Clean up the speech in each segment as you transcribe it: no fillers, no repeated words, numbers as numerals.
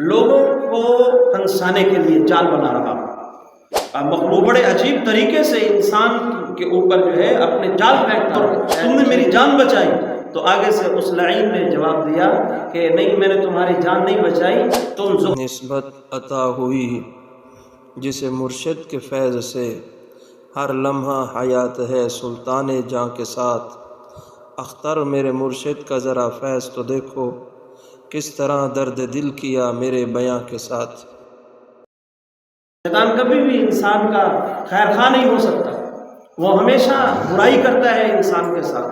لوگوں کو پھنسانے کے لیے جال بنا رہا۔ مخلوق بڑے عجیب طریقے سے انسان کے اوپر جو ہے اپنے جال پھینکتا ہے، تم نے میری جان بچائی، تو آگے سے اس لعین نے جواب دیا کہ نہیں، میں نے تمہاری جان نہیں بچائی، تم نسبت عطا ہوئی جسے مرشد کے فیض سے ہر لمحہ حیات ہے سلطان جاں کے ساتھ۔ اختر میرے مرشد کا ذرا فیض تو دیکھو، کس طرح درد دل کیا میرے بیاں کے ساتھ۔ شیطان کبھی بھی انسان کا خیر خواہ نہیں ہو سکتا، وہ ہمیشہ برائی کرتا ہے انسان کے ساتھ،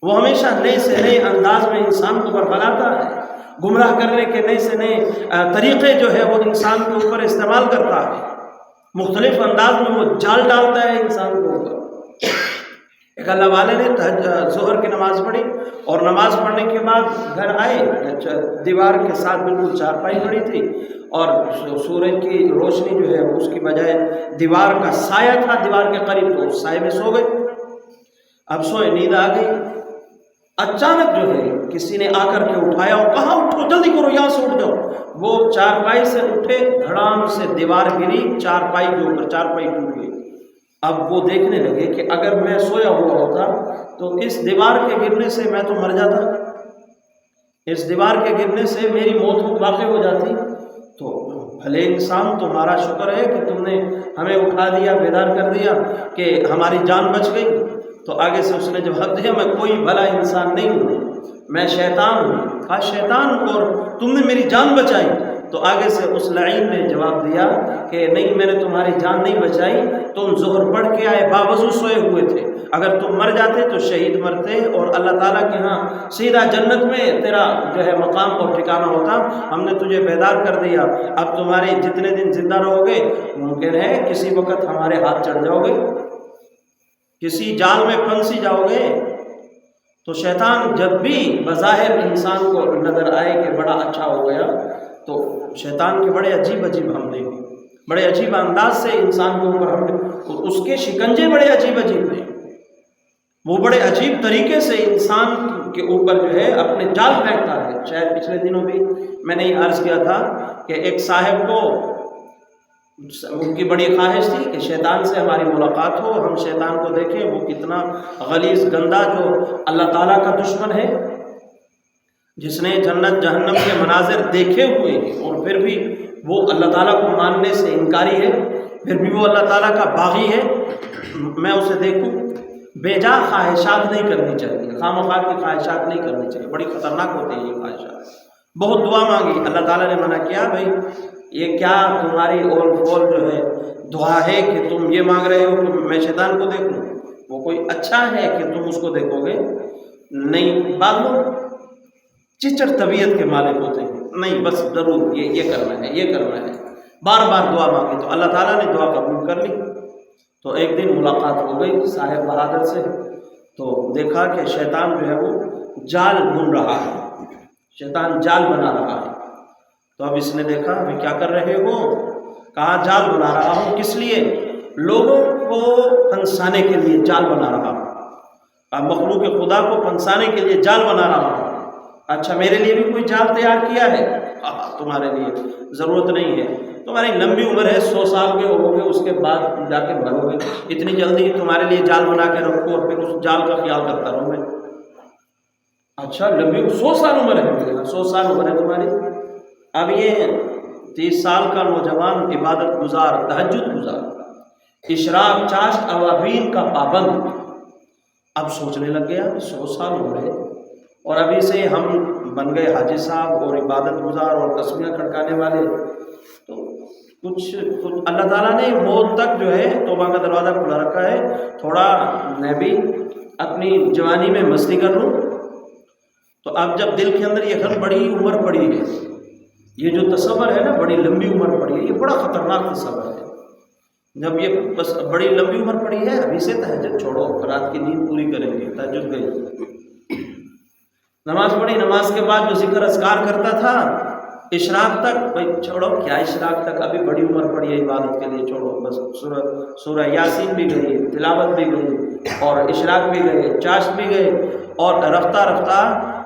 وہ ہمیشہ نئے سے نئے انداز میں انسان کو برگلاتا ہے، گمراہ کرنے کے نئے سے نئے طریقے جو ہے وہ انسان کے اوپر استعمال کرتا ہے، مختلف انداز میں وہ جال ڈالتا ہے انسان کے اوپر۔ ایک اللہ والے نے ظہر کی نماز پڑھی اور نماز پڑھنے کے بعد گھر آئے، دیوار کے ساتھ بالکل چارپائی پڑی تھی اور سورج کی روشنی جو ہے اس کی بجائے دیوار کا سایہ تھا دیوار کے قریب، تو اس سائے میں سو گئے۔ اب سوئے، نیند آ گئی، اچانک جو ہے کسی نے آ کر کے اٹھایا اور کہا اٹھو جلدی کرو، یہاں سے اٹھ جاؤ۔ وہ چارپائی سے اٹھے، دھڑام سے دیوار گری چارپائی کے اوپر، چارپائی ٹوٹ گئی۔ اب وہ دیکھنے لگے کہ اگر میں سویا ہوا ہوتا تو اس دیوار کے گرنے سے میں تو مر جاتا، اس دیوار کے گرنے سے میری موت واقع ہو جاتی۔ تو بھلے انسان، تمہارا شکر ہے کہ تم نے ہمیں اٹھا دیا، بیدار کر دیا کہ ہماری جان بچ گئی۔ تو آگے سے اس نے جواب دیا، میں کوئی بھلا انسان نہیں ہوں، میں شیطان ہوں۔ کہا شیطان، اور تم نے میری جان بچائی؟ تو آگے سے اس لعین نے جواب دیا کہ نہیں، میں نے تمہاری جان نہیں بچائی، تم ظہر پڑھ کے آئے، باوضو سوئے ہوئے تھے، اگر تم مر جاتے تو شہید مرتے اور اللہ تعالیٰ کے ہاں سیدھا جنت میں تیرا جو ہے مقام اور ٹھکانہ ہوتا۔ ہم نے تجھے بیدار کر دیا، اب تمہارے جتنے دن زندہ رہو گے ممکن ہے کسی وقت ہمارے ہاتھ چڑھ جاؤ گے، کسی جال میں پھنسی جاؤ گے۔ تو شیطان جب بھی بظاہر انسان کو نظر آئے کہ بڑا اچھا ہو گیا، تو شیطان کے بڑے عجیب حملے، بڑے عجیب انداز سے انسان کے اوپر حملے، اس کے شکنجے بڑے عجیب ہیں، وہ بڑے عجیب طریقے سے انسان کے اوپر جو ہے اپنے جال پھینکتا ہے۔ شاید پچھلے دنوں بھی میں نے یہ عرض کیا تھا کہ ایک صاحب کو ان کی بڑی خواہش تھی کہ شیطان سے ہماری ملاقات ہو، ہم شیطان کو دیکھیں، وہ کتنا غلیظ گندا جو اللہ تعالیٰ کا دشمن ہے، جس نے جنت جہنم کے مناظر دیکھے ہوئے ہیں اور پھر بھی وہ اللہ تعالیٰ کو ماننے سے انکاری ہے، پھر بھی وہ اللہ تعالیٰ کا باغی ہے۔ میں اسے دیکھوں، بے جا خواہشات نہیں کرنی چاہیے، خواہ مخواہ کی خواہشات نہیں کرنی چاہیے، بڑی خطرناک ہوتی ہیں یہ خواہشات۔ بہت دعا مانگی، اللہ تعالیٰ نے منع کیا، بھائی یہ کیا تمہاری اول فول جو ہے دعا ہے کہ تم یہ مانگ رہے ہو کہ میں شیطان کو دیکھوں؟ وہ کوئی اچھا ہے کہ تم اس کو دیکھو گے؟ نہیں، بعض لوگ چچڑ طبیعت کے مالک ہوتے ہیں، نہیں بس ضرور یہ کرنا ہے، یہ کرنا ہے، بار بار دعا مانگی تو اللہ تعالیٰ نے دعا قبول کر لی۔ تو ایک دن ملاقات ہو گئی صاحب بہادر سے، تو دیکھا کہ شیطان جو ہے وہ جال بن رہا ہے، شیطان جال بنا رہا ہے۔ تو اب اس نے دیکھا، ابھی کیا کر رہے ہو؟ کہا جال بنا رہا ہوں، کس لیے؟ لوگوں کو پھنسانے کے لیے جال بنا رہا ہوں، مخلوق خدا کو پھنسانے کے لیے جال بنا رہا ہوں۔ اچھا، میرے لیے بھی کوئی جال تیار کیا ہے؟ تمہارے لیے ضرورت نہیں ہے، تمہاری لمبی عمر ہے، 100 سال کے ہو گے، اس کے بعد جا کے مرو گے، اتنی جلدی تمہارے لیے جال بنا کے رکھو اور پھر اس جال کا خیال کرتا رہوں میں؟ اچھا، لمبی 100 سال عمر ہے، 100 سال عمر ہے تمہاری۔ اب یہ 30 سال کا نوجوان عبادت گزار، تہجد گزار، اشراق چاشت اوابین کا پابند، اب سوچنے لگ گیا 100 سال ہو گئے اور ابھی سے ہم بن گئے حاجی صاحب اور عبادت گزار اور تسبیحیں کھڑکانے والے، تو کچھ اللہ تعالیٰ نے موت تک جو ہے توبہ کا دروازہ کھلا رکھا ہے، تھوڑا میں بھی اپنی جوانی میں مستی کر لوں۔ تو اب جب دل کے اندر یہ گھر بڑی عمر پڑی ہے، یہ جو تصور ہے نا بڑی لمبی عمر پڑی ہے، یہ بڑا خطرناک تصور ہے۔ جب یہ بس بڑی لمبی عمر پڑی ہے، ابھی سے تہجد چھوڑو، رات کی نیند پوری کریں گے، تہجد گئی، نماز پڑھی، نماز کے بعد جو ذکر اذکار کرتا تھا اشراق تک، بھائی چھوڑو، کیا اشراق تک، ابھی بڑی عمر پڑی ہے عبادت کے لیے، چھوڑو بس۔ سورہ یاسین بھی گئی، تلاوت بھی گئی اور اشراق بھی گئے، چاشت بھی گئے، اور رفتہ رفتہ